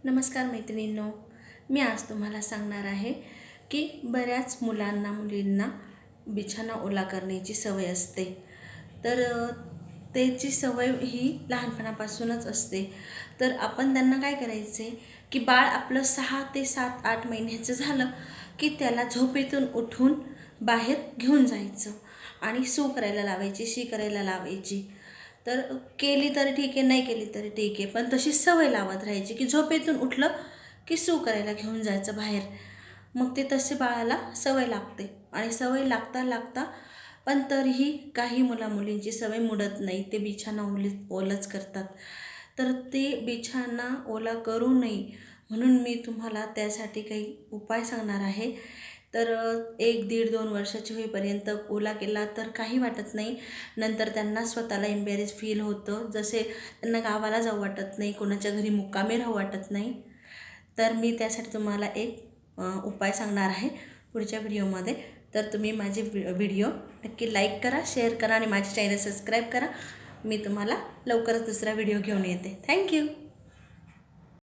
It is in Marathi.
नमस्कार मैत्रिणींनो, मी आज तुम्हाला सांगणार आहे की बऱ्याच मुलांना मुलींना बिछाना ओला करण्याची सवय असते. तर त्याची सवय ही लहानपणापासूनच असते. तर आपण त्यांना काय करायचे की बाळ आपलं 6 ते 7-8 महिन्याचं झालं की त्याला झोपेतून उठून बाहेर घेऊन जायचं आणि सू करायला लावायची, शी करायला लावायची. तर केली तर ठीक आहे, नाही केली तरी ठीक आहे, पण तशी सवय लावत राहायची की झोपेतून उठलं की सू करायला घेऊन जायचं बाहेर. मग ते तसे बाळाला सवय लागते आणि सवय लागता लागता पण तरीही काही मुलामुलींची सवय मोडत नाही, ते बिछाना ओलच करतात. तर ते बिछाना ओला करू नये म्हणून मी तुम्हाला त्यासाठी काही उपाय सांगणार आहे. तर 1 दीड 2 वर्षाची होईपर्यंत ओला केला तर काही वाटत नाही. नंतर त्यांना स्वतःला एम्बॅरेस फील होतं, जसे त्यांना गावाला जाऊ वाटत नाही, कोणाच्या घरी मुक्कामी राहू वाटत नाही. तर मी त्यासाठी तुम्हाला एक उपाय सांगणार आहे पुढच्या व्हिडिओमध्ये. तर तुम्ही माझे व्हिडिओ नक्की लाईक करा, शेअर करा आणि माझे चॅनल सबस्क्राईब करा. मी तुम्हाला लवकरच दुसरा व्हिडिओ घेऊन येते. थँक्यू.